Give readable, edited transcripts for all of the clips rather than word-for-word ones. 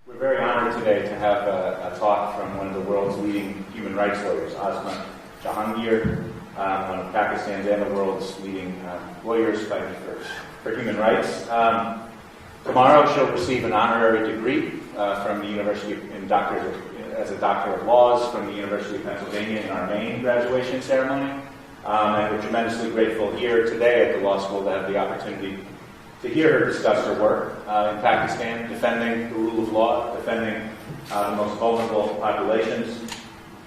We're very honored today to have a talk from one of the world's leading human rights lawyers, Asma Jahangir, one of Pakistan's and the world's leading lawyers fighting for human rights. Tomorrow she'll receive an honorary degree from the University as a Doctor of Laws from the University of Pennsylvania in our main graduation ceremony. And we're tremendously grateful here today at the law school to have the opportunity to hear her discuss her work in Pakistan, defending the rule of law, defending the most vulnerable populations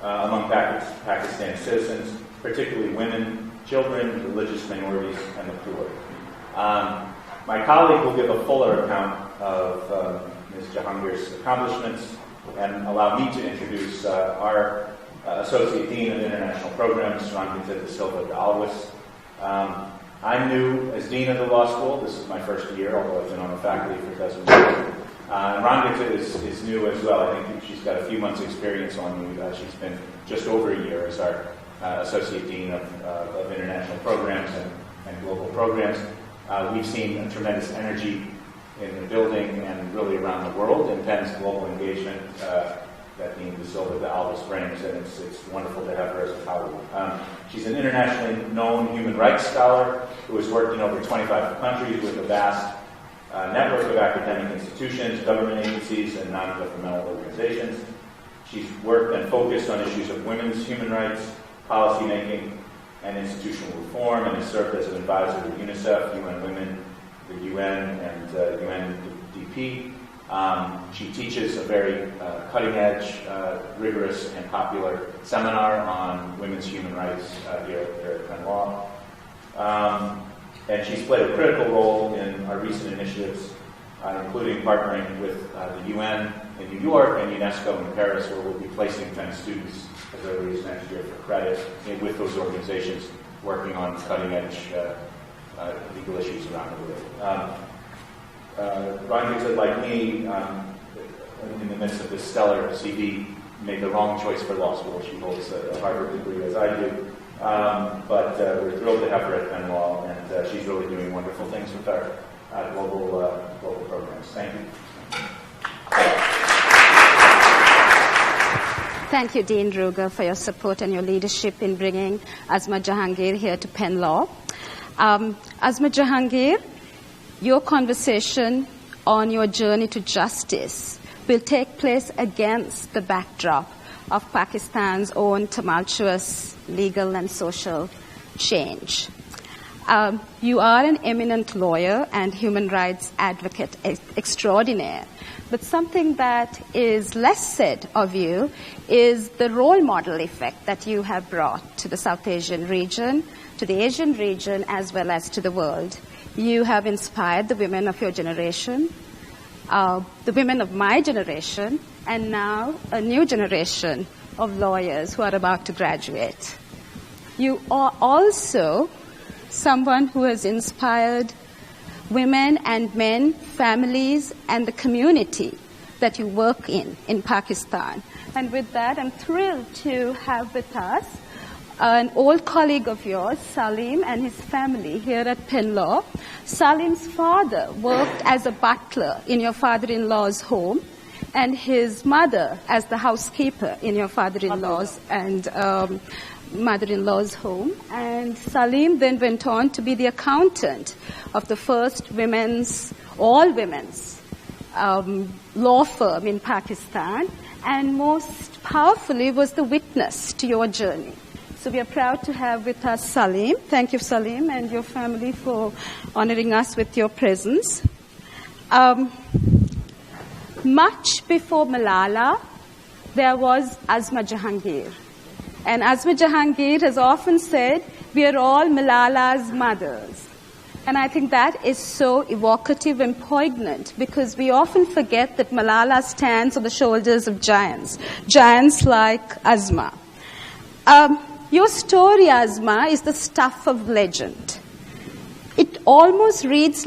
among Pakistan's citizens, particularly women, children, religious minorities, and the poor. My colleague will give a fuller account of Ms. Jahangir's accomplishments and allow me to introduce our Associate Dean of International Programs, Rangita de Silva de Alves. I'm new as Dean of the law school. This is my first year, although I've been on the faculty for a dozen years. Rangita is new as well. I think she's got a few months' experience on me. She's been just over a year as our Associate Dean of International Programs and Global Programs. We've seen a tremendous energy in the building and really around the world in Penn's global engagement that Dean de Silva de Alves brings, and it's wonderful to have her as a colleague. She's an internationally known human rights scholar who has worked in over 25 countries with a vast network of academic institutions, government agencies, and non-governmental organizations. She's worked and focused on issues of women's human rights, policymaking, and institutional reform, and has served as an advisor to UNICEF, UN Women, the UN, and UNDP. She teaches a very cutting-edge, rigorous, and popular seminar on women's human rights here at Penn Law. And she's played a critical role in our recent initiatives, including partnering with the UN in New York and UNESCO in Paris, where we'll be placing Penn students as early as next year for credit, and with those organizations working on cutting-edge legal issues around the world. Rangita, like me, in the midst of this stellar CV, made the wrong choice for law school. She holds a Harvard degree, as I do. But we're thrilled to have her at Penn Law, and she's really doing wonderful things with our global programs. Thank you. Thank you, Dean Ruger, for your support and your leadership in bringing Asma Jahangir here to Penn Law. Asma Jahangir, your conversation on your journey to justice will take place against the backdrop of Pakistan's own tumultuous legal and social change. You are an eminent lawyer and human rights advocate extraordinaire, but something that is less said of you is the role model effect that you have brought to the South Asian region, to the Asian region, as well as to the world. You have inspired the women of your generation, the women of my generation, and now a new generation of lawyers who are about to graduate. You are also someone who has inspired women and men, families, and the community that you work in Pakistan. And with that, I'm thrilled to have with us an old colleague of yours, Salim, and his family here at Penn Law. Salim's father worked as a butler in your father-in-law's home, and his mother as the housekeeper in your father-in-law's and mother-in-law's home. And Salim then went on to be the accountant of the first all-women's law firm in Pakistan, and most powerfully was the witness to your journey. So we are proud to have with us Salim. Thank you, Salim, and your family for honoring us with your presence. Much before Malala, there was Asma Jahangir. And Asma Jahangir has often said, we are all Malala's mothers. And I think that is so evocative and poignant, because we often forget that Malala stands on the shoulders of giants like Asma. Your story, Asma, is the stuff of legend. It almost reads